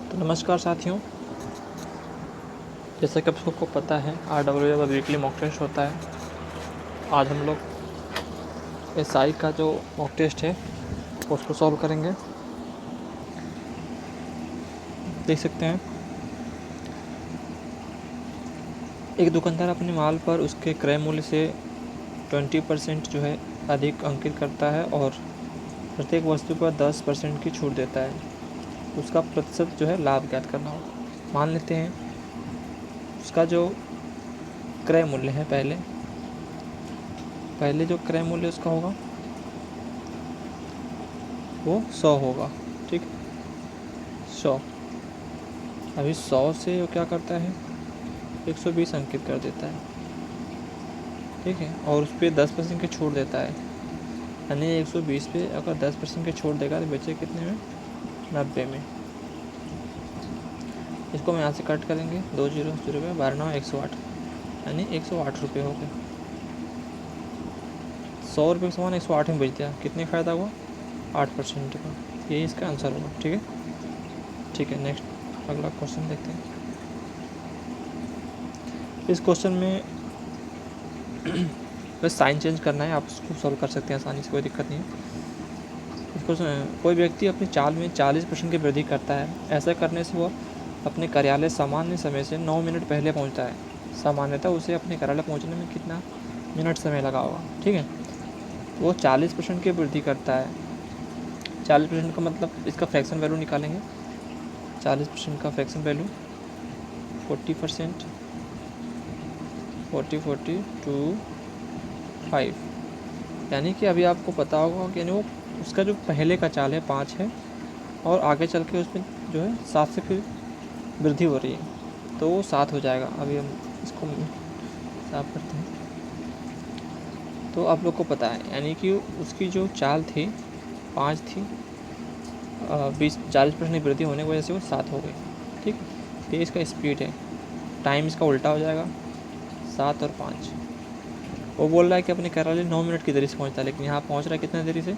तो नमस्कार साथियों, जैसा कि आप सबको पता है RWA वीकली मॉक टेस्ट होता है। आज हम लोग SI का जो मॉक टेस्ट है उसको सॉल्व करेंगे। देख सकते हैं एक दुकानदार अपने माल पर उसके क्रय मूल्य से 20% जो है अधिक अंकित करता है और प्रत्येक वस्तु पर 10% की छूट देता है। उसका प्रतिशत जो है लाभ ज्ञात करना होगा। मान लेते हैं उसका जो क्रय मूल्य है पहले जो क्रय मूल्य उसका होगा वो 100 होगा। ठीक, 100। अभी 100 से वो क्या करता है 120 अंकित कर देता है। ठीक है, और उस पर 10% की छूट देता है, यानी 120 पे अगर 10% की छूट देगा तो बेचे कितने में 90 में। इसको हम यहाँ से कट करेंगे 2 जीरो 0 पे 12 108, यानी 108 रुपये हो गए। 100 रुपये का सामान 108 में बेच दिया, कितने फ़ायदा हुआ 8% का। यही इसका आंसर होगा। ठीक है, नेक्स्ट अगला क्वेश्चन देखते हैं। इस क्वेश्चन में बस साइन चेंज करना है, आप उसको सॉल्व कर सकते हैं आसानी से, कोई दिक्कत नहीं है। इस क्वेश्चन कोई व्यक्ति अपनी चाल में 40% की वृद्धि करता है। ऐसा करने से वह अपने कार्यालय सामान्य समय से 9 मिनट पहले पहुंचता है। सामान्यतः उसे अपने कार्यालय पहुंचने में कितना मिनट समय लगा होगा। ठीक है, वो 40% की वृद्धि करता है। 40% का मतलब इसका फ्रैक्शन वैल्यू निकालेंगे। 40% का फ्रैक्शन वैल्यू 40%, 40 2 5, यानी कि अभी आपको पता होगा कि यानी वो उसका जो पहले का चाल है 5 है और आगे चल के उसमें जो है 7 से फिर वृद्धि हो रही है, तो वो 7 हो जाएगा। अभी हम इसको साफ करते हैं। तो आप लोग को पता है यानी कि उसकी जो चाल थी 5 थी, 40% की वृद्धि होने की वजह से वो 7 हो गई। ठीक, ये इसका स्पीड है। टाइम इसका उल्टा हो जाएगा, 7 और 5। वो बोल रहा है कि अपने कार्यालय 9 मिनट की देरी से पहुंचता है, लेकिन यहाँ पहुंच रहा है कितने देरी से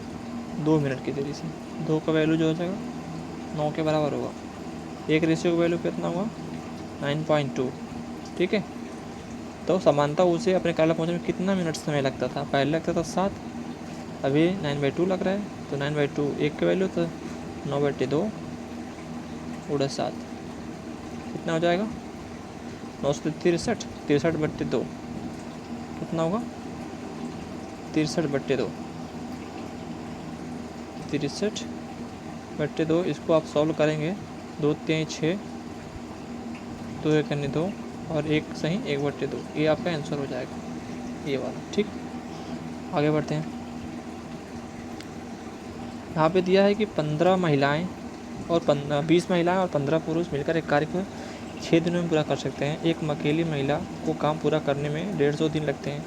2 मिनट की देरी से। 2 का वैल्यू जो हो जाएगा 9 के बराबर होगा। एक रेशियो का वैल्यू कितना हुआ 9.2। ठीक है, तो समानता उसे अपने कार्यालय पहुंचने में कितना मिनट समय लगता था। पहले लगता था 7, अभी 9/2 लग रहा है, तो 9/2 एक का वैल्यू तो 9/2 उड़ा 7 कितना हो जाएगा 963। 63/2 कितना होगा 63/2। 63/2 इसको आप सॉल्व करेंगे। 2 3 6, 2 एक 2 और 1 सही 1/2, ये आपका आंसर हो जाएगा ये वाला। ठीक, आगे बढ़ते हैं। यहाँ पे दिया है कि 15 महिलाएं और 20 महिलाएं और 15 पुरुष मिलकर एक कार्य को 6 दिनों में पूरा कर सकते हैं। एक अकेली महिला को काम पूरा करने में 150 दिन लगते हैं,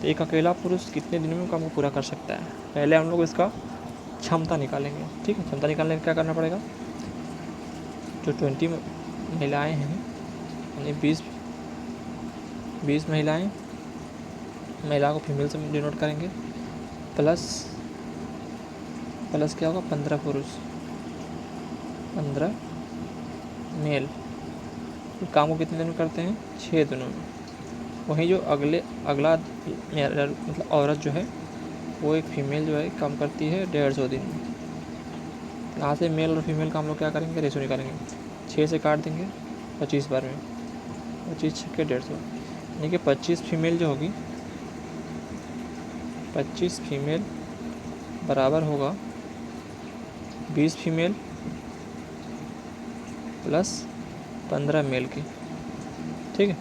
तो एक अकेला पुरुष कितने दिनों में काम को पूरा कर सकता है। पहले हम लोग इसका क्षमता निकालेंगे। ठीक है, क्षमता निकालने में क्या करना पड़ेगा, जो 20 महिलाएँ हैं यानी 20 महिलाएँ, महिला को फीमेल से डिनोट करेंगे, प्लस क्या होगा 15 पुरुष, 15 मेल। काम को कितने दिन में करते हैं 6 दिनों में। वहीं जो अगला मतलब औरत जो है वो एक फीमेल जो है काम करती है 150 दिन में। यहाँ से मेल और फीमेल का हम लोग क्या करेंगे रेशो निकालेंगे। 6 से काट देंगे 25 बार में, 25 छक्के 150, यानी कि 25 फीमेल जो होगी 25 फीमेल बराबर होगा 20 फीमेल प्लस 15 मेल की। ठीक है,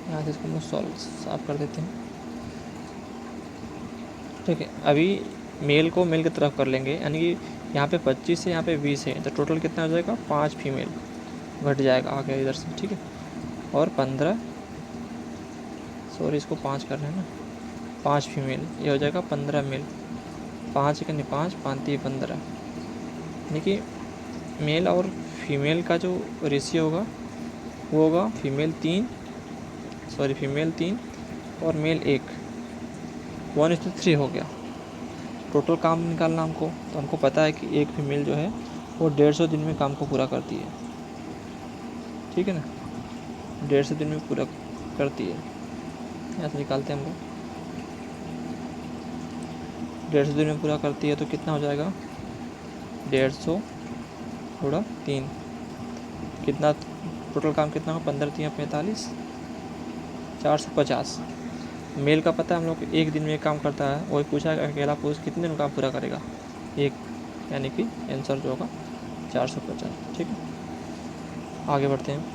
यहाँ से इसको हम सॉल्व साफ कर देते हैं। ठीक है, अभी मेल को मेल की तरफ कर लेंगे, यानी कि यहाँ पे 25 है यहाँ पे 20 है, तो टोटल कितना हो जाएगा 5 फीमेल घट जाएगा आगे इधर से। ठीक है, और 15 सॉरी इसको 5 करना है ना, 5 फीमेल, ये हो जाएगा 15 मेल। 5 करने 5 5 15, यानी कि मेल और फीमेल का जो रेशियो होगा वो होगा फीमेल 3 और मेल 1, 1:3 हो गया। टोटल काम निकालना हमको, तो हमको पता है कि एक फीमेल जो है वो 150 दिन में काम को पूरा करती है, ठीक है ना, 150 दिन में पूरा करती है। यहाँ से निकालते हैं हम लोग, 150 दिन में पूरा करती है तो कितना हो जाएगा, 150 गुणा 3, कितना टोटल काम कितना हो, 15 3 45, 450। मेल का पता है हम लोग एक दिन में एक काम करता है, वही पूछा है अकेला पुरुष कितने दिन में काम पूरा करेगा, एक, यानी कि आंसर जो होगा 450। ठीक है, आगे बढ़ते हैं।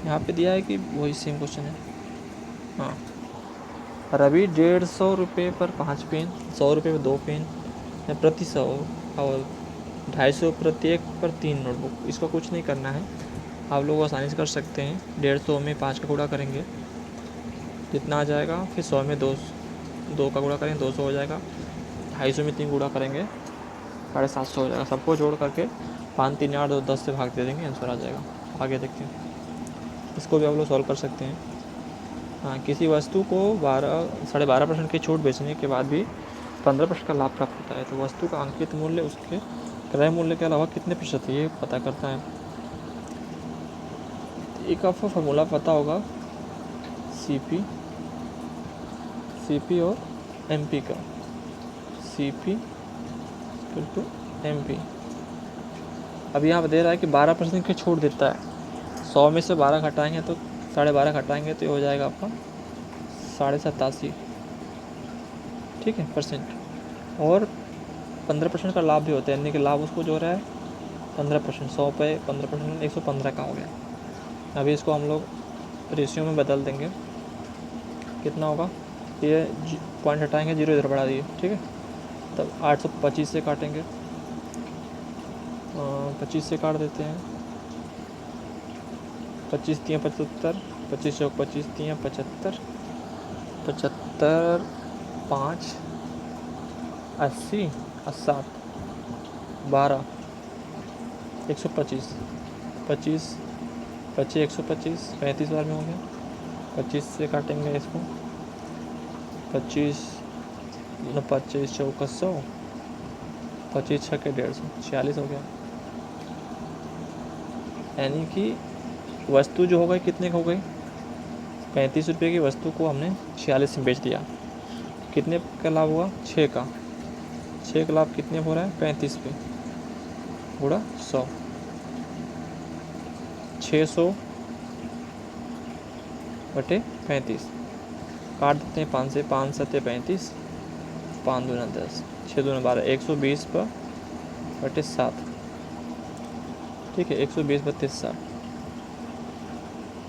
यहाँ पे दिया है कि वही सेम क्वेश्चन है। हाँ, रवि 150 रुपये पर 5 पेन, 100 रुपये पर 2 पेन या प्रति 100 और 250 प्रत्येक पर 3 नोटबुक। इसको कुछ नहीं करना है, आप लोग आसानी से कर सकते हैं। 150 में 5 का गुणा करेंगे जितना आ जाएगा, फिर 100 में 2 का गुणा करेंगे 200 हो जाएगा, 250 में 3 गुणा करेंगे 750 हो जाएगा। सबको जोड़ करके 5 3 8 और 10 से भाग दे देंगे, आंसर आ जाएगा। आगे देखते हैं, इसको भी आप लोग सॉल्व कर सकते हैं। हाँ, किसी वस्तु को 12.5% की छूट बेचने के बाद भी 15% का लाभ प्राप्त होता है, तो वस्तु का अंकित मूल्य उसके क्रय मूल्य के अलावा कितने प्रतिशत है, ये पता करता है। एक आपको फार्मूला पता होगा, सीपी और एमपी का, सीपी टू एमपी। अब यहाँ पर दे रहा है कि 12% की छूट देता है, 100 में से 12 घटाएंगे तो 12.5 घटाएंगे तो ये हो जाएगा आपका 87.5, ठीक है, परसेंट। और 15% का लाभ भी होता है, यानी कि लाभ उसको जो रहा है 15%, 100 पे 15% 115 का हो गया। अभी इसको हम लोग रेशियो में बदल देंगे, कितना होगा, ये पॉइंट हटाएंगे, 0 इधर बढ़ा दिए, ठीक है, तब 825 से काटेंगे, 25 से काट देते हैं, 25 3 75, 25 चौक 25 3 75, 75 5 80 और 7 12 125, 25 25 125 35 बार में हो गया। 25 से काटेंगे इसको, 25 25 चौका 100, 25 6 के 150, 46 हो गया। यानी कि वस्तु जो हो गई कितने की हो गई, 35 रुपये की वस्तु को हमने 46 में बेच दिया। कितने का लाभ हुआ, 6 का लाभ कितने हो रहा है, 35 पे गुणा 100, 600 बटे 35, काट देते हैं 5 से, 5 7 35, 5 दूना 10, 6 दूना 12, 120 पर बटे 7, ठीक है, 120 बटे 7,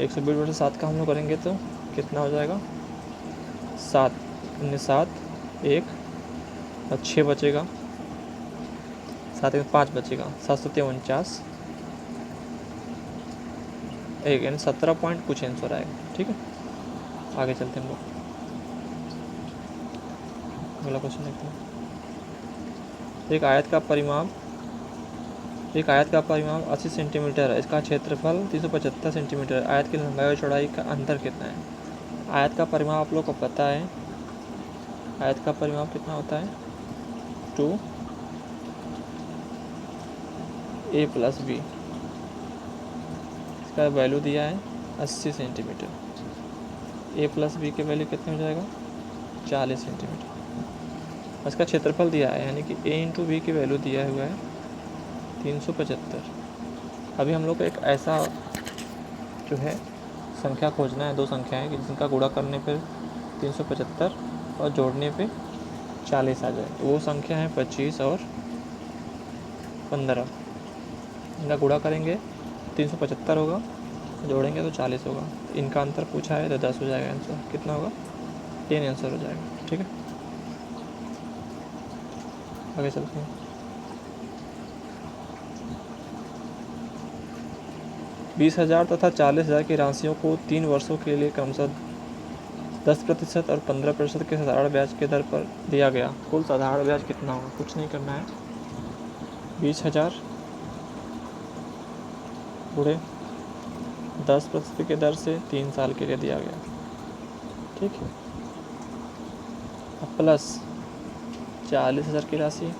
120 बटे 7 का हम लोग करेंगे तो कितना हो जाएगा, 7 1 और 6 बचेगा, 7 में 5 बचेगा, 749 एक, यानी 17 पॉइंट कुछ आंसर आएगा। ठीक है, आगे चलते हैं हम लोग, अगला क्वेश्चन देखते हैं। एक आयत का परिमाप 80 सेंटीमीटर है, इसका क्षेत्रफल 375 सेंटीमीटर है, आयत की लंबाई और चौड़ाई का अंतर कितना है। आयत का परिमाप आप लोग को पता है, आयत का परिमाप कितना होता है, 2a + b, इसका वैल्यू दिया है 80 सेंटीमीटर, a + b के वैल्यू कितने हो जाएगा, 40 सेंटीमीटर। इसका क्षेत्रफल दिया है, यानी कि a × b की वैल्यू दिया हुआ है 375। अभी हम लोग को एक ऐसा जो है संख्या खोजना है, 2 संख्याएं कि जिनका गुणा करने पर 375 और जोड़ने पे 40 आ जाए, तो वो संख्या है 25 और 15। इनका गुणा करेंगे 375 होगा, जोड़ेंगे तो 40 होगा, इनका अंतर पूछा है तो 10 हो जाएगा, आंसर कितना होगा, 10 आंसर हो जाएगा। ठीक है, आगे चलते हैं। 20,000 तथा 40,000 की राशियों को 3 वर्षों के लिए क्रमशः 10% और 15% के साधारण ब्याज के दर पर दिया गया, कुल साधारण ब्याज कितना होगा, कुछ नहीं करना है, 20,000 गुणे 10% के दर से 3 साल के लिए दिया गया, ठीक है, प्लस 40,000 की राशि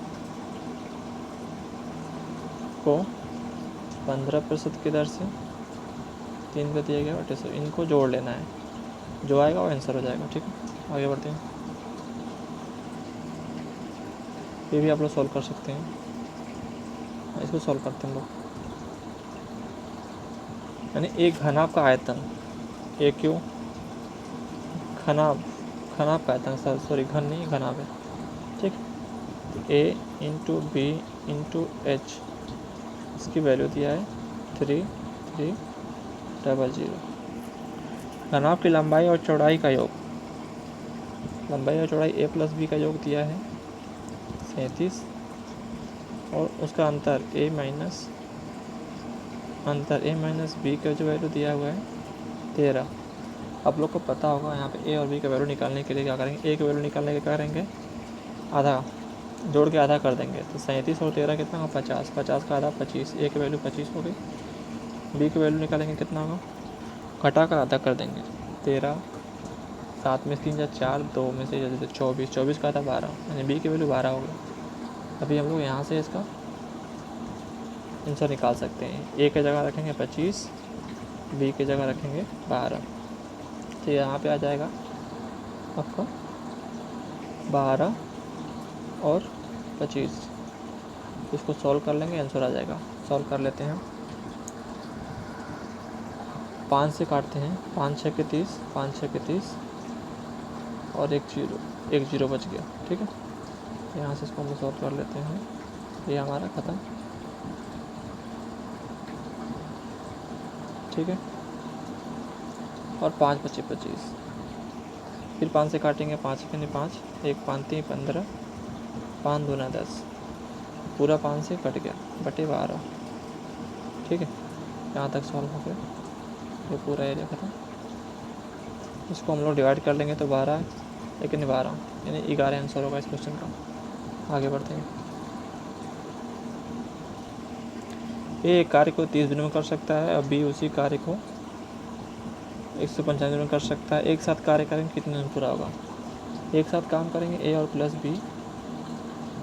इसको 15% की दर से 3 पे दिया गया बटे 100, इनको जोड़ लेना है, जो आएगा वो आंसर हो जाएगा। ठीक है, आगे बढ़ते हैं। ये भी आप लोग सॉल्व कर सकते हैं। इसको सॉल्व करते हैं हम लोग। यानी एक घनाभ का आयतन, ए क्यू घनाभ का आयतन, सॉरी घन नहीं घनाभ है। ठीक, ए इंटू बी इंटू एच, इसकी वैल्यू दिया है 3300। घनाभ की लंबाई और चौड़ाई का योग, लंबाई और चौड़ाई ए प्लस बी का योग दिया है 37, और उसका अंतर ए माइनस बी का जो वैल्यू दिया हुआ है 13। आप लोग को पता होगा यहाँ पे ए और बी का वैल्यू निकालने के लिए क्या करेंगे, ए का वैल्यू निकालने के क्या करेंगे, आधा जोड़ के आधा कर देंगे। तो 37 और 13 कितना होगा, 50, 50 का आधा 25, ए की वैल्यू 25 हो गई। बी की वैल्यू निकालेंगे कितना होगा, घटा कर आधा कर देंगे, 13, 7 में 3 या 4, 2 में से 24, 24 का आधा 12, यानी बी की वैल्यू 12 हो गई। अभी हम लोग यहाँ से इसका आंसर निकाल सकते हैं। ए की जगह रखेंगे 25, बी की जगह रखेंगे 12, तो यहाँ पे आ जाएगा आपका 12 और 25। इसको सॉल्व कर लेंगे, आंसर आ जाएगा। सॉल्व कर लेते हैं, 5 से काटते हैं, 5 6 के 30, 5 6 के 30 और एक जीरो बच गया। ठीक है, यहाँ से इसको हम सॉल्व कर लेते हैं, ये हमारा ख़त्म। ठीक है, और 5 बचे 25, फिर 5 से काटेंगे, 5 के 5, 1 5 3 15, 5 दूना 10, पूरा 5 से कट गया बटे 12। ठीक है, यहाँ तक सॉल्व हो गया, ये पूरा एरिया खत्म। इसको हम लोग डिवाइड कर लेंगे तो 12 लेकिन 12 यानी 11 आंसर होगा इस क्वेश्चन का। आगे बढ़ते हैं। ए एक कार्य को 30 दिनों में कर सकता है और बी उसी कार्य को 195 दिनों में कर सकता है। एक साथ कार्य करेंगे कितने दिन पूरा होगा, एक साथ काम करेंगे ए और प्लस बी,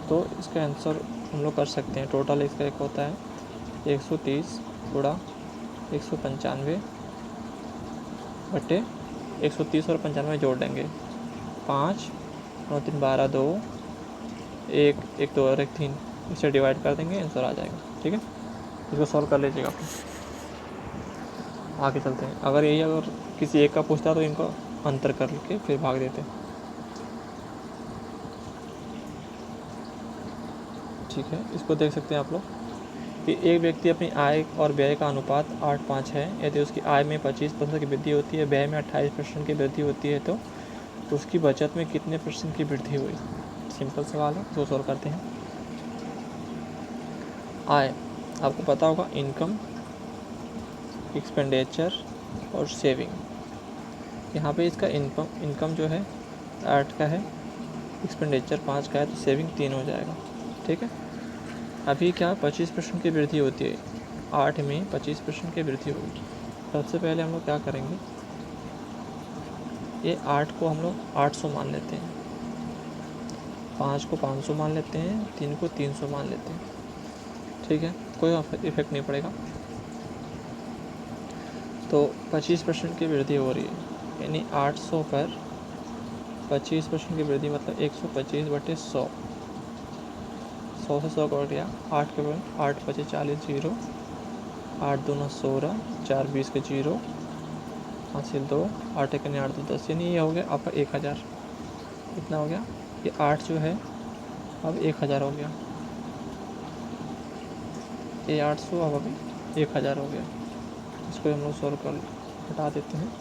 तो इसका आंसर हम लोग कर सकते हैं। टोटल इसका एक होता है 130 गुणा 195 बटे 130 और 95 जोड़ देंगे, 5 9 3 12 2 1 1 2 और 1 3, इसे डिवाइड कर देंगे, आंसर आ जाएगा। ठीक है, इसको सॉल्व कर लीजिएगा आप। आगे चलते हैं। अगर यही अगर किसी एक का पूछता तो इनको अंतर करके फिर भाग देते। ठीक है, इसको देख सकते हैं आप लोग कि एक व्यक्ति अपनी आय और व्यय का अनुपात 8:5 है। यदि उसकी आय में 25% की वृद्धि होती है, व्यय में 28% की वृद्धि होती है, तो उसकी बचत में कितने % की वृद्धि हुई। सिंपल सवाल है, इसको सॉल्व करते हैं। आय आपको पता होगा, इनकम, एक्सपेंडिचर और सेविंग। यहाँ पे इसका इनकम जो है 8 का है, एक्सपेंडिचर 5 का है, तो सेविंग 3 हो जाएगा। ठीक है, अभी क्या 25% की वृद्धि होती है, 8 में 25% की वृद्धि होगी। सबसे पहले हम लोग क्या करेंगे, ये 8 को हम लोग 800 मान लेते हैं, 5 को 500 मान लेते हैं, 3 को 300 मान लेते हैं। ठीक है, कोई इफेक्ट नहीं पड़ेगा। तो 25% की वृद्धि हो रही है, यानी 800 पर 25% की वृद्धि मतलब 125 बटे 100, 100 से 100 कट गया, 8 के 8 25 40 जीरो, 8 दूना 16, 4 20 के जीरो, 5 2, 8 एक 8 2 10, यानी ये हो गया आपका 1000। कितना हो गया, ये 8 जो है अब 1000 हो गया, ये 800 अब अभी 1000 हो गया। इसको हम लोग सॉल्व कर हटा देते हैं,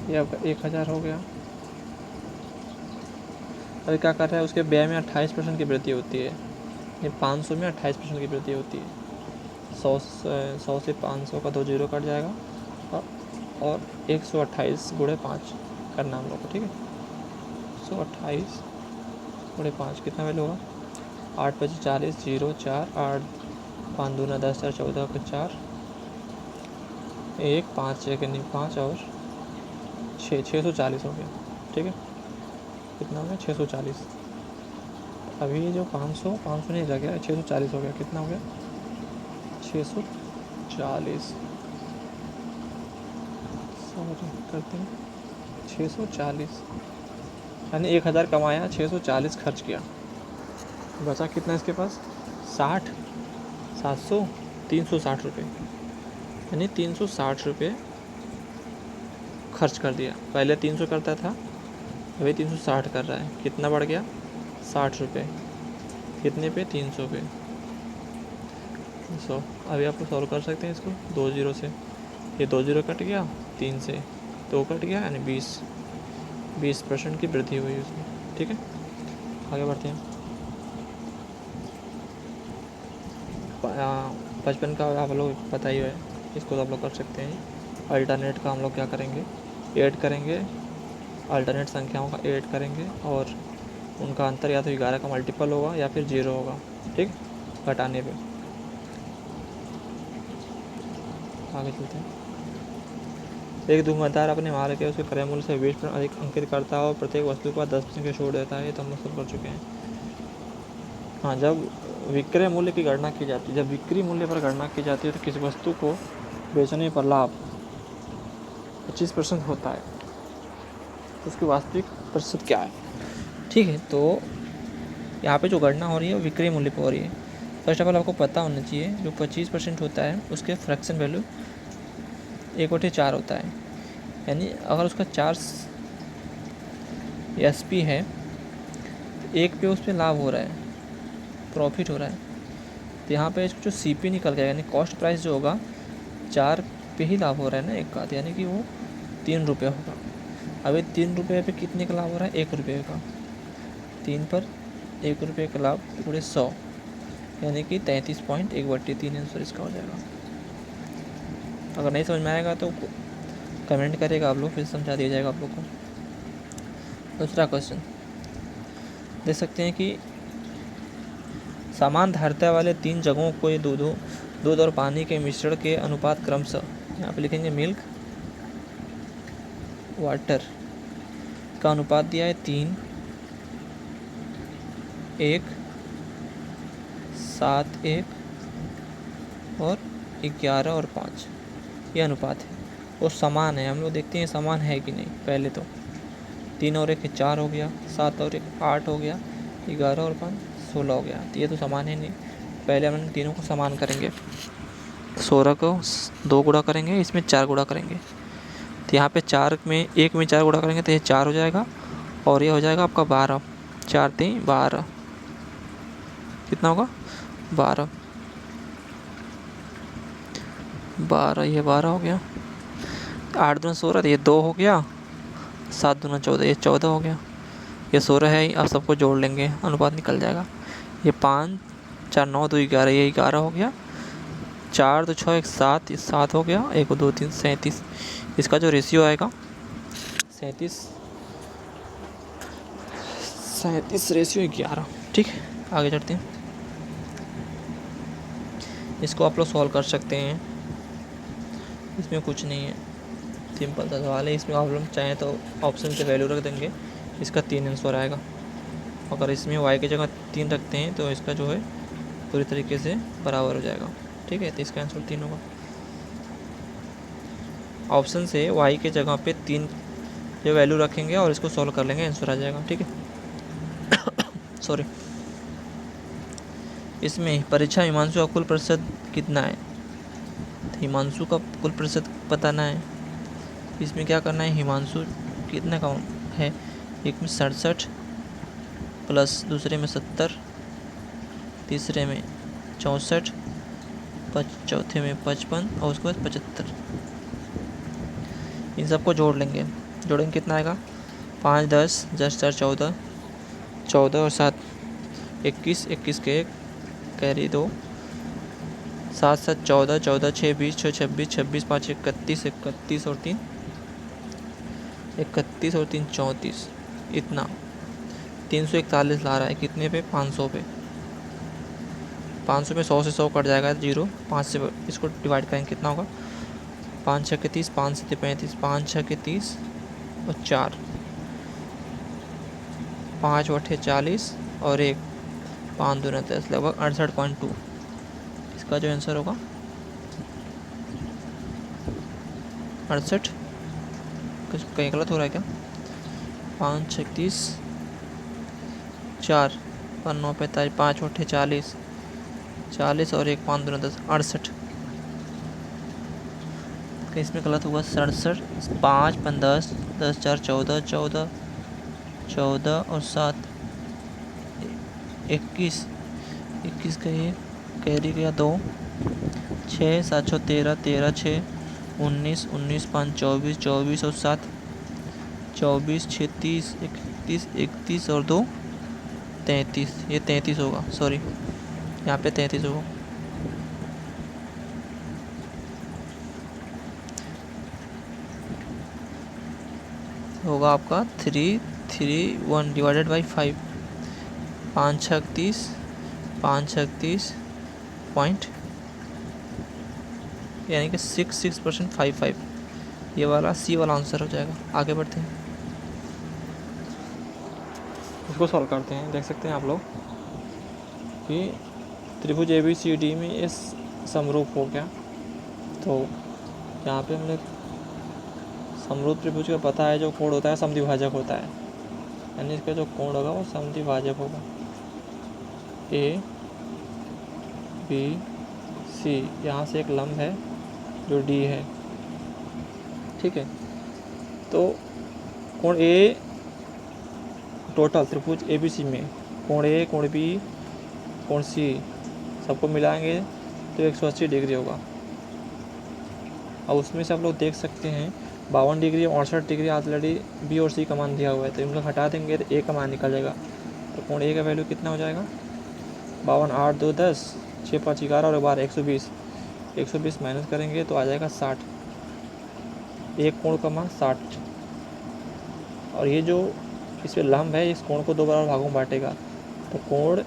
ये आपका 1000 हो गया। अभी क्या कर रहा है, उसके व्यय में 28% की वृद्धि होती है, ये 500 में 28% की वृद्धि होती है। 100 से 500 का 2 जीरो कट जाएगा और 128 गुणे 5 करना हम लोग को। ठीक है, 128 गुणे 5 कितना वैल्यू होगा, 8 25 40 जीरो 4, 8 5 दूना 10 4 14 का 4, 1 5 1 नहीं 5 और 6 640 हो गया। ठीक है, कितना हो गया 640। अभी ये जो 500 नहीं रह गया, 640 हो गया। कितना हो गया? 640, सॉरी करते हैं 640, यानी 1000 कमाया, 640 खर्च किया। बचा कितना इसके पास? 60, 700, 360 रुपये, यानी 360 रुपये खर्च कर दिया। पहले 300 करता था, अभी 360 कर रहा है। कितना बढ़ गया? 60 रुपये। कितने पे? 300 पे। 100। अभी आप लोग सॉल्व कर सकते हैं इसको 2 जीरो से। ये 2 जीरो कट गया, 3 से 2 कट गया, यानी 20% की वृद्धि हुई उसमें। ठीक है, आगे बढ़ते हैं। 55 का आप लोग पता ही है, इसको तो आप लोग कर सकते हैं। अल्टरनेट का हम लोग क्या करेंगे? ऐड करेंगे, अल्टरनेट संख्याओं का ऐड करेंगे और उनका अंतर या तो 11 का मल्टीपल होगा या फिर 0 होगा। ठीक, घटाने पे। आगे चलते हैं। एक दुकानदार अपने माल के उसके क्रय मूल्य से 20% अधिक अंकित करता है और प्रत्येक वस्तु के बाद 10% की छूट देता है। ये तो हम लोग सब कर चुके हैं। हाँ, जब विक्रय मूल्य की गणना की जाती है, जब बिक्री मूल्य पर गणना की जाती है तो किसी वस्तु को बेचने पर लाभ 25% होता है। उसकी वास्तविक प्रतिशत क्या है? ठीक है, तो यहाँ पे जो गणना हो रही है वो विक्रय मूल्य पर हो रही है। फर्स्ट ऑफ ऑल आपको पता होना चाहिए जो 25% होता है उसके फ्रैक्शन वैल्यू 1/4 होता है। यानी अगर उसका 4 SP है, 1 पे उस पर लाभ हो रहा है, प्रॉफिट हो रहा है, तो यहाँ पे जो CP निकल गया, यानी कॉस्ट प्राइस जो होगा 4 पे ही लाभ हो रहा है ना एक का, यानी कि वो 3 रुपये होगा। अभी 3 रुपये पे कितने का लाभ हो रहा है? 1 रुपये का। 3 पर 1 रुपये का लाभ पूरे 100, यानी कि 33.1/3 आंसर इसका हो जाएगा। अगर नहीं समझ में आएगा तो कमेंट करेगा आप लोग, फिर समझा दिया जाएगा आप लोग को। दूसरा क्वेश्चन देख सकते हैं कि समान धारिता वाले 3 जगहों को ये दूध और पानी के मिश्रण के अनुपात क्रमशः, यहाँ पे लिखेंगे मिल्क वाटर का अनुपात दिया है 3, 1, 7, 1 और 11 और 5, ये अनुपात है। वो समान है, हम लोग देखते हैं समान है कि नहीं। पहले तो 3 और 1 4 हो गया, 7 और 1 8 हो गया, 11 और 5 16 हो गया, तो ये तो समान है नहीं। पहले हम तीनों को समान करेंगे, 16 को 2 गुणा करेंगे, इसमें 4 गुणा करेंगे, तो यहाँ पे 4 में 1 में 4 गुणा करेंगे तो ये 4 हो जाएगा और ये हो जाएगा आपका 12। 4 3 12, कितना होगा? 12, ये 12 हो गया। 8 दूना 16, तो ये 2 हो गया। 7 दूना 14, ये 14 हो गया। ये 16 है, आप सबको जोड़ लेंगे, अनुपात निकल जाएगा। ये 5 4 9 2 11, ये 11 हो गया। 4 2 6 1 7, ये 7 हो गया। 1 2 3 37, इसका जो रेशियो आएगा 37 रेशियो 11। ठीक है, आगे चलते हैं। इसको आप लोग सॉल्व कर सकते हैं, इसमें कुछ नहीं है, सिंपल सा सवाल है। इसमें आप लोग चाहें तो ऑप्शन से वैल्यू रख देंगे, इसका 3 आंसर आएगा। अगर इसमें y की जगह 3 रखते हैं तो इसका जो है पूरी तरीके से बराबर हो जाएगा। ठीक है, तो इसका आंसर 3 होगा। ऑप्शन से y के जगह पे 3 जो वैल्यू रखेंगे और इसको सॉल्व कर लेंगे, आंसर आ जाएगा। ठीक है सॉरी। इसमें परीक्षा हिमांशु का कुल प्रतिशत कितना है? तो हिमांशु का कुल प्रतिशत बताना है। इसमें क्या करना है? हिमांशु कितने का है? एक में 67 प्लस दूसरे में 70, तीसरे में 64, चौथे में 55 और उसके बाद 75। इन सबको जोड़ लेंगे, जोड़ेंगे कितना आएगा? 5 10 10 4 14, 14 और 7 21, 21 के 1 कैरी 2, 7 7 14, 14 6 20, 6 26, 26 5 31, 31 और 3 31 और 3 34, इतना 341 ला रहा है। कितने पे? 500 पे। 500 में 100 से 100 कट जाएगा, 0। 5 से इसको डिवाइड करेंगे, कितना होगा? 5 6 के 30, 5 7 35, 5 6 के 30 और 4, 5 8 40 और 1 5 दूना 10, लगभग 68.2। इसका जो आंसर होगा 68, कुछ कहीं गलत हो रहा है क्या? 5 36 4 5 9 45 5 8 40 40 और 1 5 दूना 10, 68। कहीं इसमें गलत हुआ 67, 5 5 10 10 4 14 14 14 और 7 21 21 का ये कैरी गया 2, 6 7 6 13 13 6 19 19 5 24 24 और 7 24 6 30 31 31 और 2 33। ये 33 होगा, सॉरी यहाँ पे 33 होगा। होगा आपका 331 डिवाइडेड बाई 5, 5 36 5 36 पॉइंट, यानी कि 66.55। ये वाला सी वाला आंसर हो जाएगा। आगे बढ़ते हैं, उसको सॉल्व करते हैं। देख सकते हैं आप लोग कि त्रिभुज ABCD में इस समरूप हो गया। तो यहाँ पे हमने समरूप त्रिभुज का पता है, जो कोण होता है समद्विभाजक होता है, यानी इसका जो कोण होगा वो समद्विभाजक होगा। ABC, यहाँ से एक लंब है जो D है, ठीक है। तो कोण A टोटल त्रिभुज ABC में कोण A, कोण B, कोण C सबको मिलाएंगे तो 180 डिग्री होगा। अब उसमें से आप लोग देख सकते हैं 52 डिग्री 68 डिग्री ऑलरेडी B और C का मान दिया हुआ है, तो इन लोग हटा देंगे तो A का मान निकल जाएगा। तो कोण A का वैल्यू कितना हो जाएगा? 52 8 2 10 6 5 11 और 12 120। 120 माइनस करेंगे तो आ जाएगा 60। एक कोण का मान 60। और ये जो इस पर लंब है इस कोण को 2 बराबर भागों में बांटेगा, तो कोण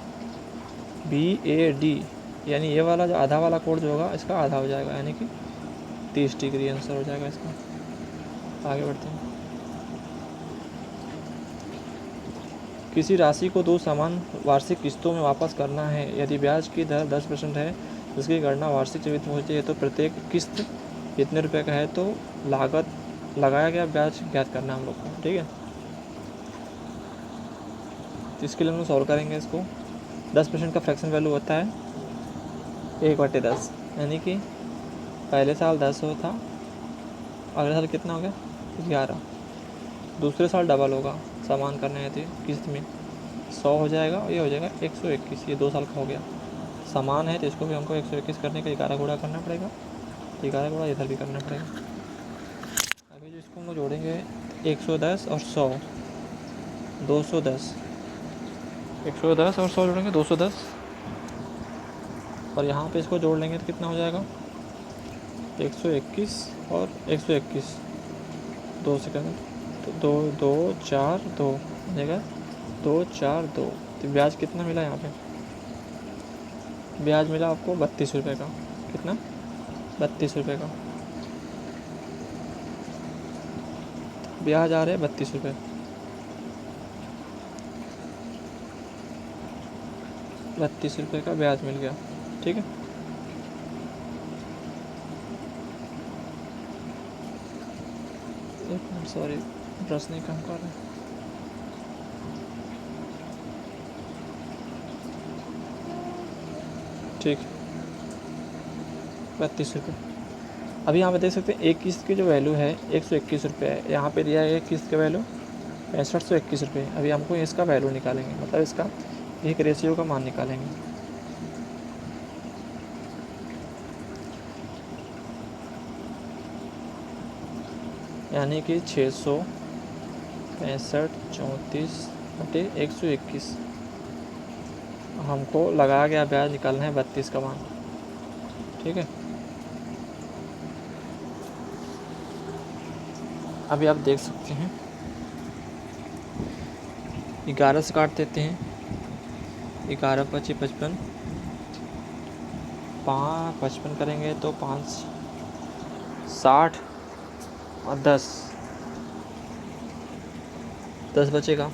BAD यानी ये वाला जो आधा वाला कोण जो होगा इसका आधा हो जाएगा, यानी कि 30 डिग्री आंसर हो जाएगा इसका। आगे बढ़ते हैं। किसी राशि को 2 समान वार्षिक किस्तों में वापस करना है। यदि ब्याज की दर 10% है, जिसकी गणना वार्षिक चक्रवृद्धि में होती है, तो प्रत्येक किस्त कितने रुपए का है, तो लागत लगाया गया ब्याज ज्ञात करना हम लोग को, ठीक है। तो इसके लिए हम लोग सॉल्व करेंगे इसको। 10% का फ्रैक्शन वैल्यू होता है 1/10, यानी कि पहले साल 10 हो था, अगले साल कितना हो गया 11। दूसरे साल डबल होगा, समान करना है तो किस्त में 100 हो जाएगा, और ये हो जाएगा 121। ये 2 साल का हो गया। समान है तो इसको भी हमको 121 करने का 11 गुणा करना पड़ेगा, 11 गुणा इधर भी करना पड़ेगा। अभी जो इसको हम लोग जोड़ेंगे 110 और 100 210, 110 और 100 जोड़ेंगे 210, और यहाँ पे इसको जोड़ लेंगे तो कितना हो जाएगा 121 और 121, 2 सेकंड, तो 2 2 4 2 जगह 2 4 2। तो ब्याज कितना मिला यहाँ पे? ब्याज मिला आपको 32 रुपये का। कितना? 32 रुपये का ब्याज आ रहे हैं, 32 रुपये। 32 रुपये का ब्याज मिल गया, ठीक है। एक मिनट, सॉरी ब्रश नहीं काम कर रहा है। ठीक, 32 रुपये। अभी यहाँ पे देख सकते हैं एक किस्त की जो वैल्यू है 121 रुपये है। यहाँ पे दिया है एक किस्त का वैल्यू 6521 रुपये। अभी हमको इसका वैल्यू निकालेंगे, मतलब इसका एक रेशियो का मान निकालेंगे। यानी कि 665 34/121 हमको लगाया गया ब्याज निकालना है 32 का मान, ठीक है। अभी आप देख सकते हैं 11 से काट देते हैं, 11 25 55, 55 करेंगे तो 5 60 और 10 बचेगा।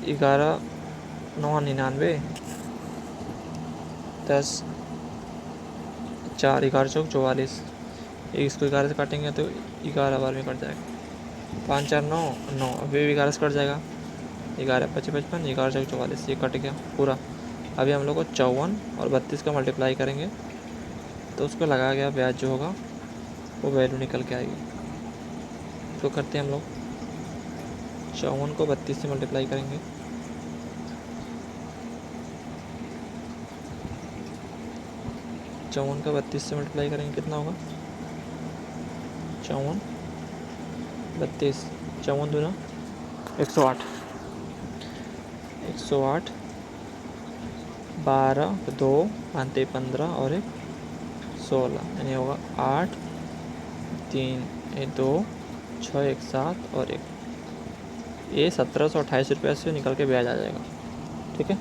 11 999 10 4 11 चौक 44। इसको 11 से काटेंगे तो 11 बार में कट जाएगा। 5 4 9 9, अभी 11 से कट जाएगा। 11 25 55, 11 चौक 44, ये कट गया पूरा। अभी हम लोग को 54 और 32 का मल्टीप्लाई करेंगे तो उसको लगाया गया ब्याज जो होगा वो वैल्यू निकल के आएगी। तो करते हैं हम लोग 54 को 32 से मल्टीप्लाई करेंगे। 54 का 32 से मल्टीप्लाई करेंगे कितना होगा? 54 32, 54 दूना 108, 108 12 2 5 15 और 1 16, यानी होगा 8 3 2 6 1 7 और 1, ये 1728 रुपये से निकल के ब्याज आ जाएगा। ठीक है,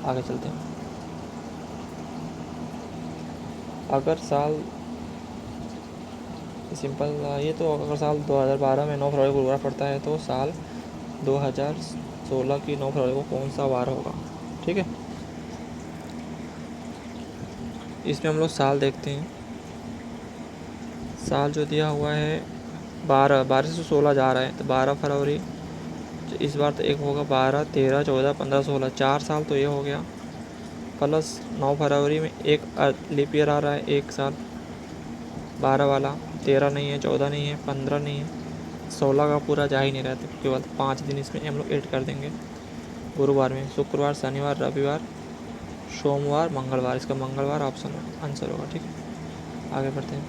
आगे चलते हैं। अगर साल सिंपल ये तो अगर साल 2012 में 9 फरवरी को बुरा पड़ता है तो साल 2016 की 9 फरवरी को कौन सा वार होगा? ठीक है, इसमें हम लोग साल देखते हैं। साल जो दिया हुआ है 12 से 16 जा रहा है तो 12 फरवरी, तो इस बार तो एक होगा 12 13 14 15 16, 4 साल तो ये हो गया। प्लस 9 फरवरी में एक लीप ईयर आ रहा है, एक साल 12 वाला, 13 नहीं है, 14 नहीं है, 15 नहीं है, 16 का पूरा जा ही नहीं रहता, केवल 5 दिन इसमें हम लोग ऐड कर देंगे। गुरुवार में शुक्रवार शनिवार रविवार सोमवार मंगलवार, इसका मंगलवार ऑप्शन आंसर होगा। ठीक है, आगे बढ़ते हैं।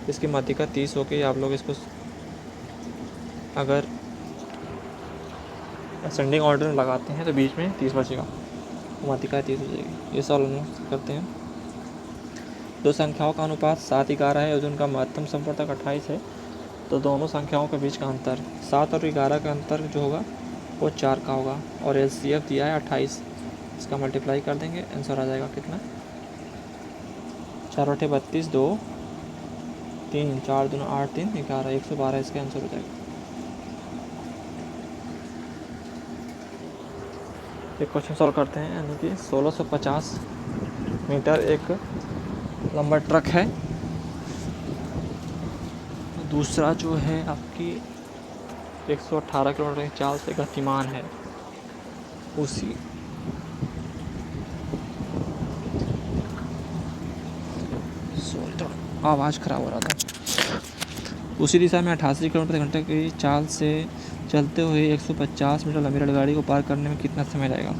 इसकी माध्यिका 30 हो गई। आप लोग इसको अगर असेंडिंग ऑर्डर में लगाते हैं तो बीच में 30 बचेगा, माध्यिका 30 हो जाएगी। ये सॉल्व करते हैं। दो संख्याओं का अनुपात 7 11 है और उनका महत्तम संपर्तक 28 है, तो दोनों संख्याओं के बीच का अंतर 7 और 11 का अंतर जो होगा वो 4 का होगा, और LCF दिया है 28, इसका मल्टीप्लाई कर देंगे, आंसर आ जाएगा कितना? 4 8 32 2 3 4 2 8 3 11, 112 इसका आंसर हो जाएगा। एक क्वेश्चन सॉल्व करते हैं, यानी कि 1650 मीटर एक लंबा ट्रक है। दूसरा जो है आपकी 118 किलोमीटर की चाल से गतिमान है। उसी थोड़ा आवाज़ ख़राब हो रहा था। उसी दिशा में 88 किलोमीटर घंटे की चाल से चलते हुए 150 मीटर लंबी रेलगाड़ी को पार करने में कितना समय लगेगा?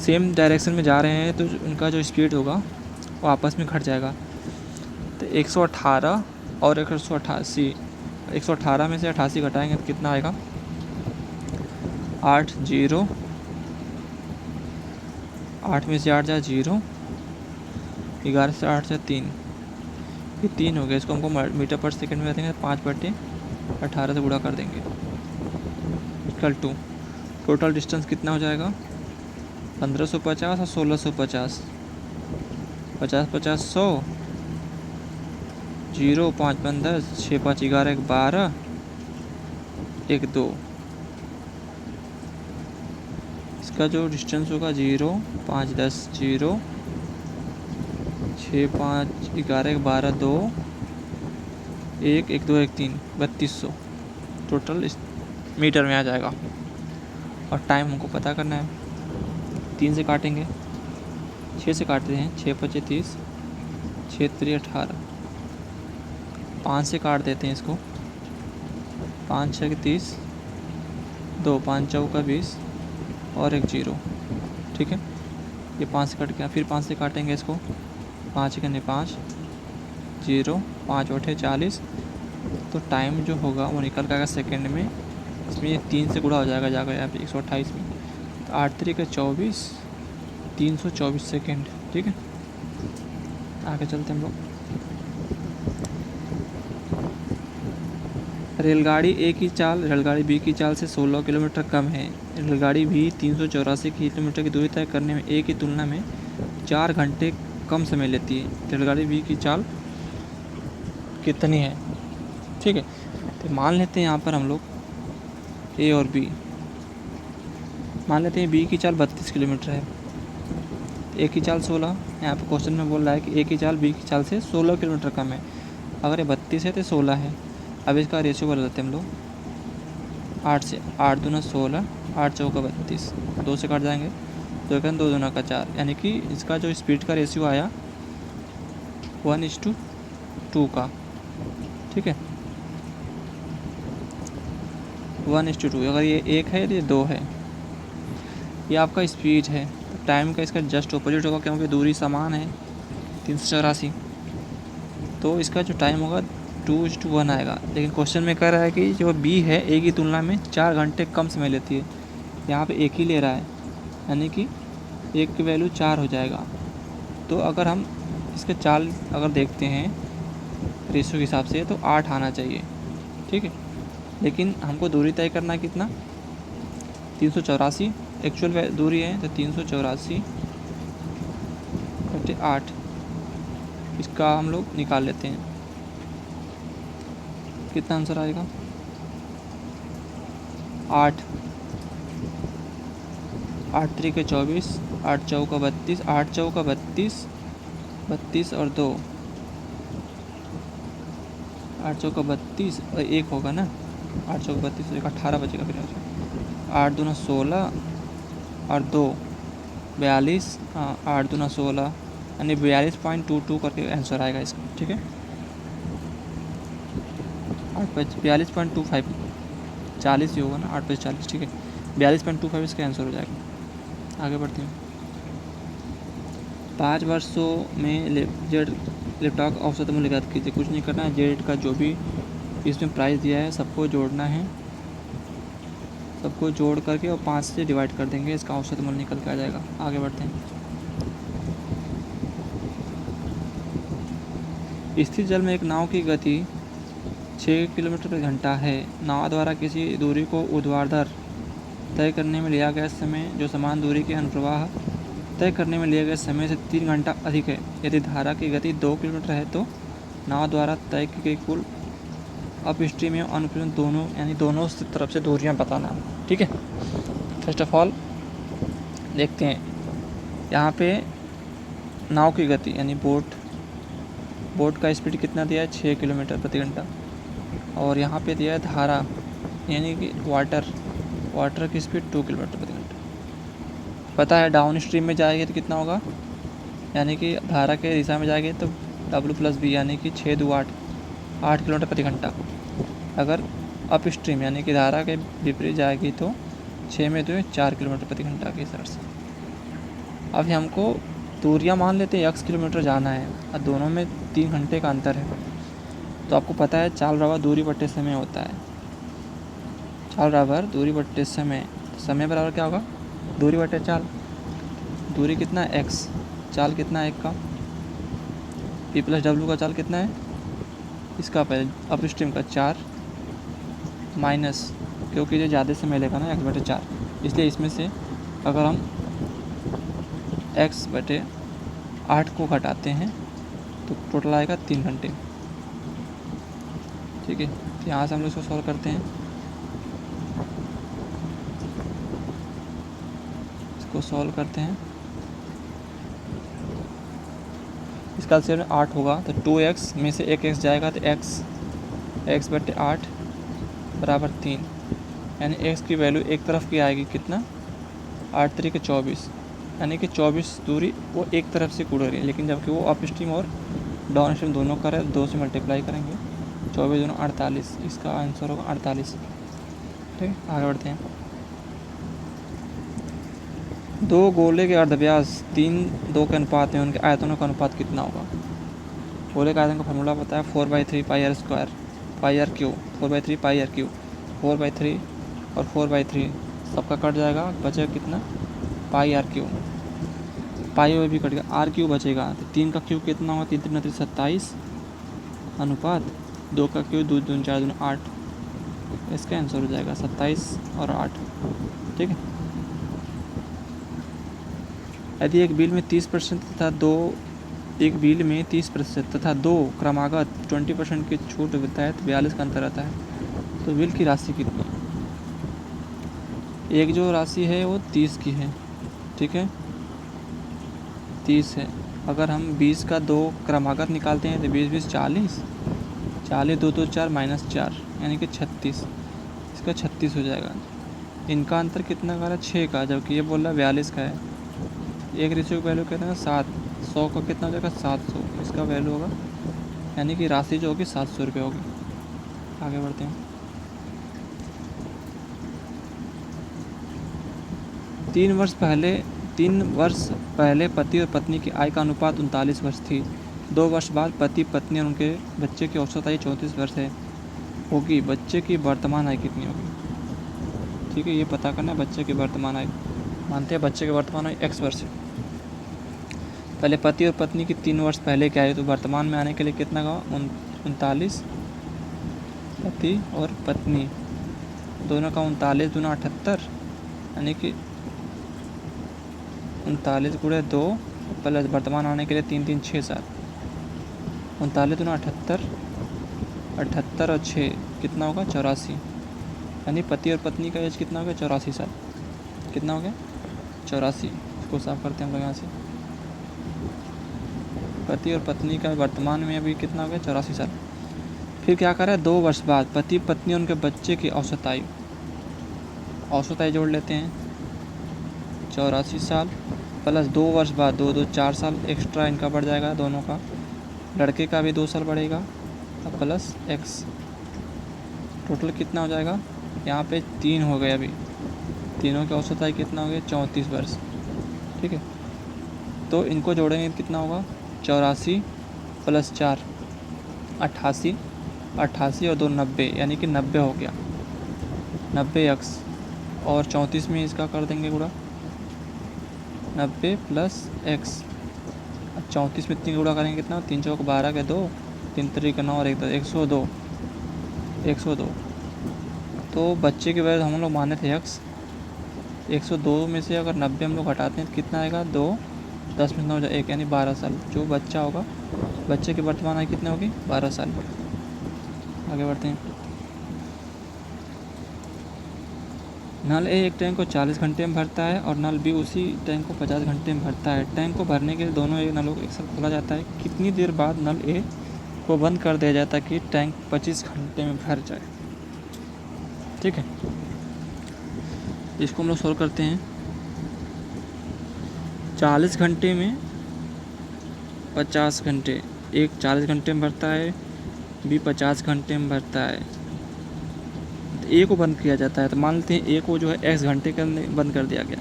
सेम डायरेक्शन में जा रहे हैं तो उनका जो स्पीड होगा वो आपस में घट जाएगा। तो 118 और 188, 118 में से 88 घटाएंगे तो कितना आएगा? 8 0, 8 में से 8 जाए 0, 11 से 8 जाए 3, ये 3 हो गया। इसको हमको मीटर पर सेकंड में देंगे, 5/18 से गुणा कर देंगे, इक्वल टू टोटल डिस्टेंस कितना हो जाएगा? 1550 और 1650, 50 50 100, 0 5 5 10, 6 5 11 1 12 1 2, इसका जो डिस्टेंस होगा 0 5 10 0, 6 5 11 1 12 2 1 1 2 1 3, 3200 टोटल इस मीटर में आ जाएगा। और टाइम हमको पता करना है। 3 से काटेंगे, 6 से काटते हैं, 6 5 30, 6 3 18, 5 से काट देते हैं इसको, 5 6 30, 2 5 4 20 और 1 0। ठीक है, ये 5 से कट गया। फिर 5 से काटेंगे इसको, 5 1 5 0, 5 8 40, तो टाइम जो होगा वो निकल जाएगा सेकेंड में। इसमें ये 3 से गुणा हो जाएगा यहाँ पे 128 में, तो 8 3 24, 324 सेकेंड। ठीक है, आगे चलते हैं हम लोग। रेलगाड़ी ए की चाल रेलगाड़ी बी की चाल से 16 किलोमीटर कम है। रेलगाड़ी भी 384 किलोमीटर की दूरी तय करने में ए की तुलना में 4 घंटे कम समय लेती है। रेलगाड़ी बी की चाल कितनी है? ठीक है, तो मान लेते हैं यहाँ पर हम लोग ए और बी। मान लेते हैं बी की चाल 32 किलोमीटर है, ए की चाल 16। यहाँ पे क्वेश्चन में बोल रहा है कि ए की चाल बी की चाल से 16 किलोमीटर कम है। अगर ये 32 है तो 16 है। अब इसका रेशियो बदल देते हैं हम लोग, 8 से, 8 दूना 16, 8 चौका 32, 2 से कट जाएंगे, 2 का 2 दूना का 4, यानी कि इसका जो स्पीड का रेशियो आया 1:2 का। ठीक है, 1:2। अगर ये 1 है तो ये 2 है। ये आपका स्पीड है। तो टाइम का इसका जस्ट ऑपोजिट होगा, क्योंकि दूरी समान है 384। तो इसका जो टाइम होगा 2:1 आएगा। लेकिन क्वेश्चन में कह रहा है कि जो बी है ए की तुलना में 4 घंटे कम समय लेती है। यहाँ पे एक ही ले रहा है, यानी कि एक की वैल्यू 4 हो जाएगा। तो अगर हम इसके चाल अगर देखते हैं रेशियो के हिसाब से तो 8 आना चाहिए। ठीक है, लेकिन हमको दूरी तय करना है कितना, 384 एक्चुअल दूरी है, तो 384/8 इसका हम लोग निकाल लेते हैं। कितना आंसर आएगा, 8 3 के 24, 8 चौका 32, 8 चौका 32, 32 और 2, 8 चौका 32 और 1 होगा ना, 8 चौका 32 और 1 18 बचेगा फिर। 8 दूना 16 और 2 42, 8 दूना 16, यानी 42.22 करके आंसर आएगा इसका। ठीक है, 42.25, 40 ही होगा ना, 8 पे 40। ठीक है, 42.25 इसका आंसर हो जाएगा। आगे बढ़ते हैं। 5 वर्षों में जेड लैपटॉप औसत मूल्य ज्ञात कीजिए। कुछ नहीं करना है, जेड का जो भी इसमें प्राइस दिया है सबको जोड़ना है, सबको जोड़ करके और 5 से डिवाइड कर देंगे, इसका औसत मूल्य निकल के आ जाएगा। आगे बढ़ते हैं। स्थिर जल में एक नाव की गति 6 किलोमीटर प्रति घंटा है। नाव द्वारा किसी दूरी को ऊर्ध्वाधर तय करने में लिया गया समय जो समान दूरी के अनुप्रवाह तय करने में लिए गए समय से 3 घंटा अधिक है। यदि धारा की गति 2 किलोमीटर है तो नाव द्वारा तय की गई कुल अपस्ट्रीम एवं अनस्ट्रीम दोनों, यानी दोनों तरफ से दूरियां बताना। ठीक है, फर्स्ट ऑफ ऑल देखते हैं यहाँ पे नाव की गति, यानी बोट का स्पीड कितना दिया है, 6 किलोमीटर प्रति घंटा। और यहाँ पे दिया है धारा, यानी कि वाटर की स्पीड 2 किलोमीटर प्रति घंटा। पता है डाउन स्ट्रीम में जाएगी तो कितना होगा, यानी कि धारा के दिशा में जाएगी तो W+B, यानी कि 6 2 8 किलोमीटर प्रति घंटा। अगर अप स्ट्रीम यानी कि धारा के विपरीत जाएगी तो 6 में 2 4 किलोमीटर प्रति घंटा के हिसाब से। अब हमको दूरियां मान लेते हैं, x किलोमीटर जाना है और दोनों में 3 घंटे का अंतर है। तो आपको पता है चाल बराबर दूरी बट्टे समय होता है। चाल बराबर दूरी बट्टे समय, समय बराबर क्या होगा, दूरी बट्टे चाल। दूरी कितना है x, चाल कितना है 1 का, P+W का चाल कितना है इसका, पहले अप स्ट्रीम का 4 माइनस, क्योंकि ये ज़्यादा समय लेगा ना x/4, इसलिए इसमें से अगर हम x/8 को घटाते हैं तो टोटल आएगा 3 घंटे। ठीक है, तो यहाँ से हम लोग इसको सॉल्व करते हैं। इसको सॉल्व करते हैं, इसका आंसर 8 होगा तो 2x में से 1 x जाएगा तो x/8 बराबर 3, यानी x की वैल्यू एक तरफ की आएगी कितना, 8 3 के 24, यानी कि 24 दूरी वो एक तरफ से कूद रही है। लेकिन जबकि वो अप स्ट्रीम और डाउन स्ट्रीम दोनों का 2 से मल्टीप्लाई करेंगे, 24 दूना 48, इसका आंसर होगा 48। ठीक है, आगे बढ़ते हैं। 2 गोले के अर्धव्यास 3:2 के अनुपात में उनके आयतनों का अनुपात कितना होगा। गोले के आयतन का फार्मूला पता है 4/3 πr² πr³ 4/3 πr³ 4/3 और 4/3 सबका कट जाएगा, बचेगा कितना πr³, पाई में भी कट गया, r³ बचेगा। तो 3 का क्यूब कितना होगा, 3 3 27 अनुपात 2 का क्यूब 2 2 4 2 8, इसका आंसर हो जाएगा 27 और 8। ठीक है, यदि एक बिल में 30% तथा दो क्रमागत 20% की छूट के तहत 42 का अंतर आता है तो बिल की राशि कितनी है। एक जो राशि है वो 30 की है, ठीक है, 30 है। अगर हम 20 का 2 क्रमागत निकालते हैं तो 20 20 40, 40 2 2 4 -4 यानी कि 36, इसका 36 हो जाएगा। इनका अंतर कितना का रहा है? 6 का, जबकि ये बोल रहा है 42 का है। एक रेशियो का वैल्यू कहते हैं 7, 100 का कितना हो जाएगा? 700, इसका वैल्यू होगा, यानी कि राशि जो होगी 700 रुपये होगी। आगे बढ़ते हैं। 3 वर्ष पहले पति और पत्नी की आय का अनुपात 39 वर्ष थी। 2 वर्ष बाद पति पत्नी और उनके बच्चे की औसत आयु 34 वर्ष है होगी। बच्चे की वर्तमान आय कितनी होगी? ठीक है, ये पता करना है बच्चे की वर्तमान आयु। मानते हैं बच्चे की वर्तमान आयु x वर्ष है। पहले पति और पत्नी की 3 वर्ष पहले की आयु, तो वर्तमान में आने के लिए कितना का? 39, पति और पत्नी दोनों का 39 दूना 78, यानी कि 39 गुणे 2 प्लस वर्तमान आने के लिए 3 3 6 7, 39 दूना 78, 78 और 6 कितना होगा? 84, यानी पति और पत्नी का एज कितना हो गया? 84 साल। कितना हो गया? 84। इसको साफ करते हैं हम लोग यहाँ से। पति और पत्नी का वर्तमान में अभी कितना हो गया? 84 साल। फिर क्या करें? 2 वर्ष बाद पति पत्नी और उनके बच्चे की औसत आयु, औसत आयु जोड़ लेते हैं, 84 साल प्लस 2 वर्ष बाद 2 2 4 साल एक्स्ट्रा इनका बढ़ जाएगा दोनों का। लड़के का भी 2 साल बढ़ेगा और प्लस x, टोटल कितना हो जाएगा? यहाँ पे 3 हो गए अभी, तीनों की औसत आयु कितना हो गया? 34 वर्ष। ठीक है, तो इनको जोड़ेंगे कितना होगा? 84 प्लस 4 88, 88 और 2 90, यानी कि 90 हो गया, 90x, और 34 में इसका कर देंगे गुणा, 90 प्लस x। 34 में 3 गुणा करेंगे कितना? 3 चौक 12 के 2, 3 3 9 और 1 102, 102। तो बच्चे के वजह हम लोग माने थे x, 102 में से अगर 90 हम लोग हटाते हैं तो कितना आएगा? 2, 10 में 9 1, यानी 12 साल। जो बच्चा होगा, बच्चे की वर्तमान आयु कितनी होगी? 12 साल। आगे बढ़ते हैं। नल ए एक टैंक को 40 घंटे में भरता है और नल बी उसी टैंक को 50 घंटे में भरता है। टैंक को भरने के लिए दोनों एक नलों को एक साथ खोला जाता है। कितनी देर बाद नल ए को बंद कर दिया जाता है कि टैंक 25 घंटे में भर जाए? ठीक है, इसको हम लोग सोल्व करते हैं। 40 घंटे में 50 घंटे, एक 40 घंटे में भरता है, बी 50 घंटे में भरता है। तो ए को बंद किया जाता है, तो मान लेते हैं ए को जो है x घंटे के अंदर बंद कर दिया गया।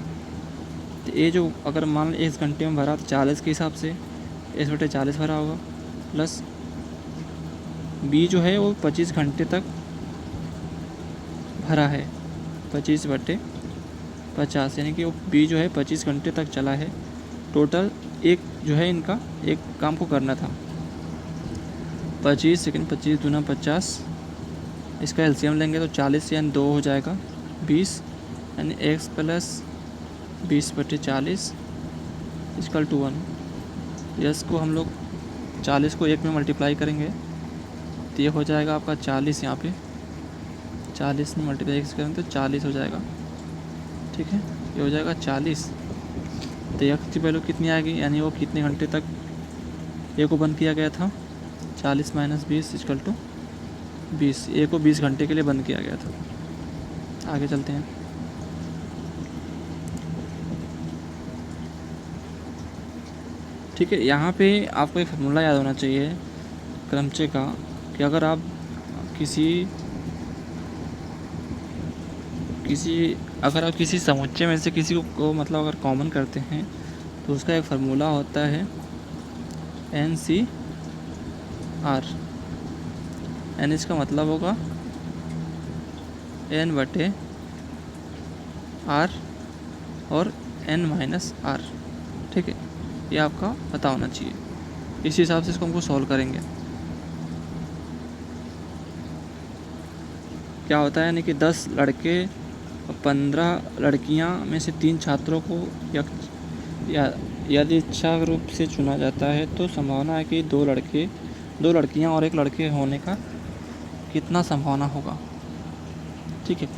तो ए जो अगर मान लो x घंटे में भरा तो 40 के हिसाब से x/40 भरा होगा, प्लस बी जो है वो 25 घंटे तक भरा है, 25/50, यानी कि वो बी जो है 25 घंटे तक चला है। टोटल एक जो है इनका एक काम को करना था 25 सेकेंड, 25 दूना 50, इसका एलसीएम लेंगे तो 40 यानी 2 हो जाएगा, 20 यानी x प्लस 20/40 इक्वल टू 1। यस को हम लोग 40 को 1 में मल्टीप्लाई करेंगे तो ये हो जाएगा आपका 40, यहाँ पे 40 में मल्टीप्लाई x करेंगे तो 40 हो जाएगा। ठीक है, ये हो जाएगा 40। तो x की वैल्यू कितनी आएगी, यानी वो कितने घंटे तक ए को बंद किया गया था? 40 - 20 इक्वल टू 20। ए को 20 घंटे के लिए बंद किया गया था। आगे चलते हैं। ठीक है, यहाँ पे आपको एक फार्मूला याद होना चाहिए क्रमचे का, कि अगर आप किसी समुच्चय में से किसी को मतलब अगर कॉमन करते हैं तो उसका एक फार्मूला होता है NCR। एन इसका मतलब होगा N/R और N-R। ठीक है, ये आपका पता होना चाहिए। इस हिसाब से इसको हमको सॉल्व करेंगे। क्या होता है, यानी कि 10 लड़के और 15 लड़कियां में से 3 छात्रों को यदि इच्छा रूप से चुना जाता है तो संभावना है कि 2 लड़कियां और 1 लड़के होने का कितना संभावना होगा। ठीक है,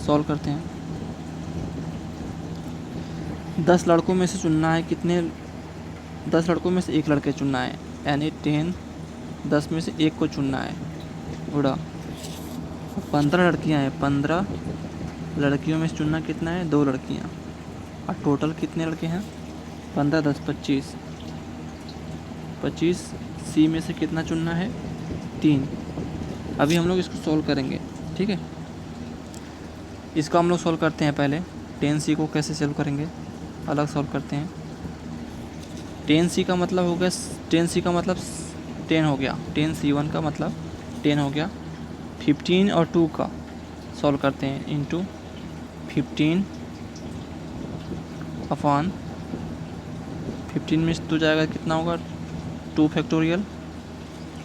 सॉल्व करते हैं। 10 लड़कों में से चुनना है कितने, 10 लड़कों में से एक लड़के चुनना है, यानी 10, 10 में से एक को चुनना है, गुड़ा 15 लड़कियां हैं, 15 लड़कियों में से चुनना कितना है, 2 लड़कियां, और टोटल कितने लड़के हैं, 15 10 25, 25 सी में से कितना चुनना है, 3। अभी हम लोग इसको सॉल्व करेंगे, ठीक है। इसको हम लोग सॉल्व करते हैं। पहले 10C को कैसे सॉल्व करेंगे, अलग सॉल्व करते हैं। 10C का मतलब हो गया, 10C का मतलब 10 हो गया, 10C1 का मतलब 10 हो गया। 15 और 2 का सॉल्व करते हैं, इंटू 15 अपॉन 15 में 2 जाएगा, कितना होगा, 2 फैक्टोरियल,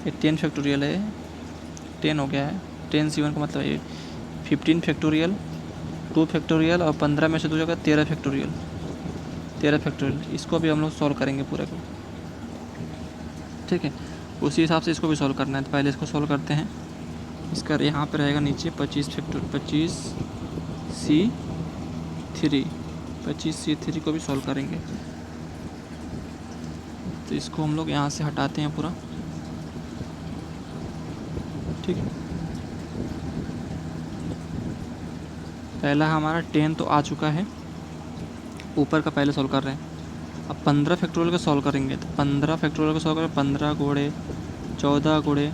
ये 10 फैक्टोरियल है, 10 हो गया है। 10C1 का मतलब ये 15 फैक्टोरियल, 2 फैक्टोरियल और 15 में से 2 जाएगा 13 फैक्टोरियल, 13 फैक्टोरियल। इसको भी हम लोग सॉल्व करेंगे पूरे को, ठीक है। उसी हिसाब से इसको भी सॉल्व करना है। तो पहले इसको सॉल्व करते हैं। इसका यहाँ पे रहेगा नीचे 25C3 को भी सॉल्व करेंगे। तो इसको हम लोग यहाँ से हटाते हैं पूरा, ठीक है। पहला हमारा 10 तो आ चुका है, ऊपर का पहले सॉल्व कर रहे हैं। अब 15 फैक्टोरियल का सॉल्व करेंगे। तो 15 फैक्टोरियल का सॉल्व करें, 15 गुणे 14 गुणे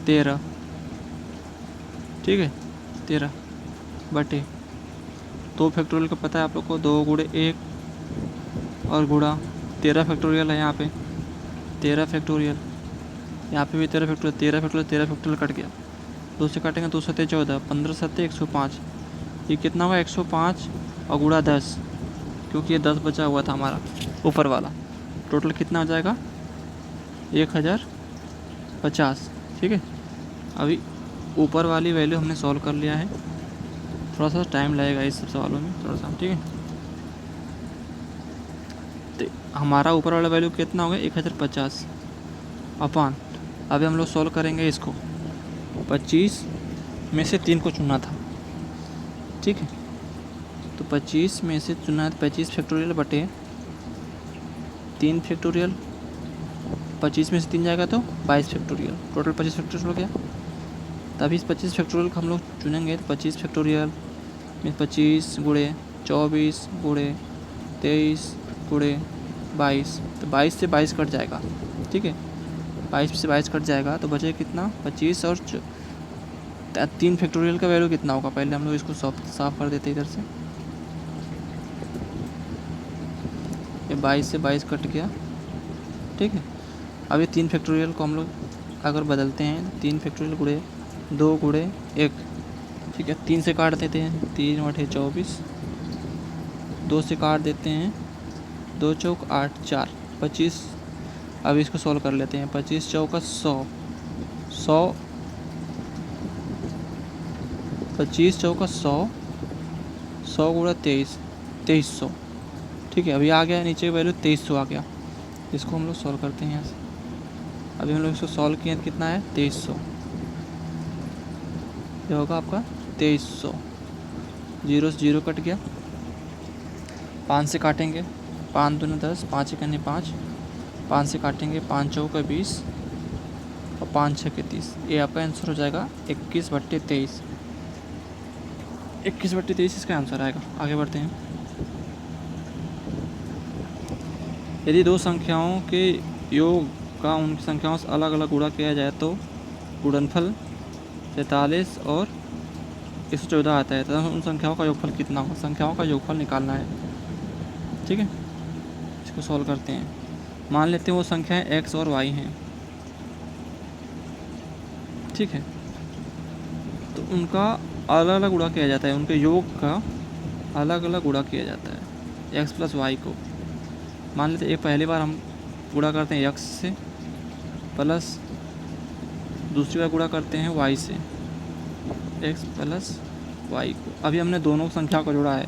13, ठीक है, 13 बटे 2 फैक्टोरियल का पता है आप लोग को, 2 गुणे 1 और गुणा 13 फैक्टोरियल है यहाँ पे, 13 फैक्टोरियल, यहाँ पे भी 13 फैक्टोरियल, 13 फैक्टोरियल, 13 फैक्टोरियल कट गया, 2 से काटेंगे 2 7 14, 15 7 105, ये कितना हुआ 105 और गुणा 10, क्योंकि ये 10 बचा हुआ था हमारा ऊपर वाला। टोटल कितना हो जाएगा 1050, ठीक है। अभी ऊपर वाली वैल्यू हमने सॉल्व कर लिया है, थोड़ा सा टाइम लगेगा इस सब सवालों में थोड़ा सा, ठीक है। तो हमारा ऊपर वाला वैल्यू कितना हो गया 1050 अपॉन, अभी हम लोग सॉल्व करेंगे इसको। 25 में से 3 को चुनना था, ठीक है। तो 25 में से चुना है, 25 फैक्टोरियल बटे 3 फैक्टोरियल, 25 में से 3 जाएगा तो 22 फैक्टोरियल, टोटल 25 फैक्टोरियल हो गया। तभी इस 25 फैक्टोरियल को हम लोग चुनेंगे। तो 25 फैक्टोरियल में 25 गुणे 24 गुणे 23 गुणे 22, तो 22 से 22 कट जाएगा, ठीक है। 22 से 22 कट जाएगा तो बचे कितना 25 और 3 फैक्टोरियल का वैल्यू कितना होगा। पहले हम लोग इसको साफ कर देते इधर से, ये 22 से 22 कट गया, ठीक है। अब ये 3 फैक्टोरियल को हम लोग अगर बदलते हैं, 3 फैक्टोरियल गुणे 2 गुणे 1, ठीक है। 3 से काट देते हैं, 3 बटे 24, 2 से काट देते हैं, 2 चौक 8 4 25। अब इसको सॉल्व कर लेते हैं। 25 चौका 100, 25 चौका 100, 100 गुणा 23, 2300, ठीक है। अभी आ गया नीचे की वैल्यू 2300 आ गया। इसको हम लोग सॉल्व करते हैं यहाँ से। अभी हम लोग इसको सॉल्व किए तो कितना है 2300, ये होगा आपका 2300, 0 से 0 कट गया, 5 से काटेंगे, 5 दूनी 10, 5 एकनी 5, 5 से काटेंगे, 5 चौका 20 और 5 छः 30, ये आपका आंसर हो जाएगा 21/23, 21/23 इसका आंसर आएगा। आगे बढ़ते हैं। यदि 2 संख्याओं के योग का उनकी संख्याओं से अलग अलग गुणा किया जाए तो गुणनफल 43 और 114 आता है, तथा उन संख्याओं का योगफल कितना होगा। संख्याओं का योगफल निकालना है, ठीक है। इसको सॉल्व करते हैं। मान लेते हैं वो संख्याएं x और y हैं, ठीक है। तो उनका अलग अलग गुणा किया जाता है, उनके योग का अलग अलग गुणा किया जाता है x + y को। मान लेते हैं एक पहली बार हम गुणा करते हैं x से, प्लस दूसरी बार गुणा करते हैं y से, x + y को। अभी हमने दोनों संख्याओं को जोड़ा है,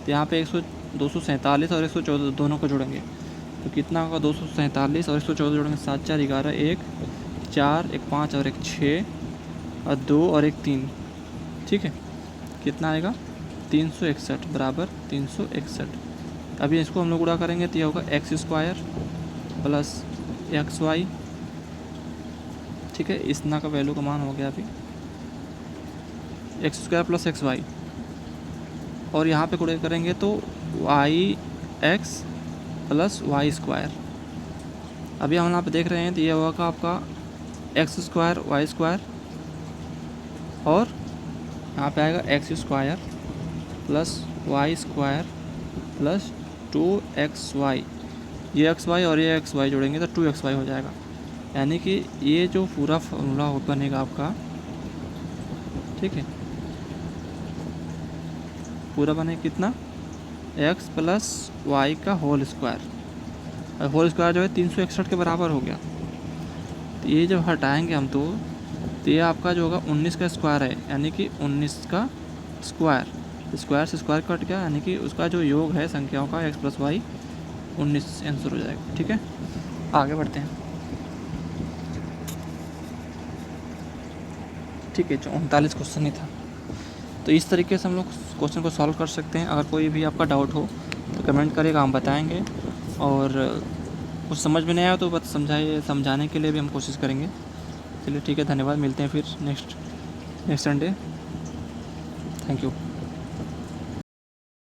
तो यहाँ पे 247 और 114 दोनों को जोड़ेंगे तो कितना होगा 247 और 114 जोड़ेंगे, 7 4 11, 1 4 1 5 और 1 6 और 2 और 1 3, ठीक है। कितना आएगा 361 बराबर 361। अभी इसको हम लोग गुणा करेंगे तो ये होगा x square plus x y, ठीक है। इतना का वैल्यू का मान हो गया अभी x square plus x y, और यहाँ पे गुणा करेंगे तो y x plus y square. अभी हम यहाँ पे देख रहे हैं तो ये होगा आपका एक्स स्क्वायर वाई स्क्वायर, और यहाँ पे आएगा x square plus y square plus 2xy। ये एक्स वाई और ये एक्स वाई जोड़ेंगे तो 2xy हो जाएगा। यानी कि ये जो पूरा फॉर्मूला बनेगा आपका, ठीक है, पूरा बने कितना x प्लस वाई का होल स्क्वायर। होल स्क्वायर जो है 361 के बराबर हो गया। तो ये जब हटाएंगे हम तो ये आपका जो होगा 19 का स्क्वायर है, यानी कि 19 का स्क्वायर, स्क्वायर से स्क्वायर कट गया, यानी कि उसका जो योग है संख्याओं का x प्लस वाई 19 आंसर हो जाएगा। ठीक है, आगे बढ़ते हैं। ठीक है, जो 39 क्वेश्चन ही था। तो इस तरीके से हम लोग क्वेश्चन को सॉल्व कर सकते हैं। अगर कोई भी आपका डाउट हो तो कमेंट करिएगा, हम बताएंगे, और कुछ समझ में नहीं आया तो बस समझाने के लिए भी हम कोशिश करेंगे। चलिए ठीक है, धन्यवाद, मिलते हैं फिर नेक्स्ट संडे। Thank you.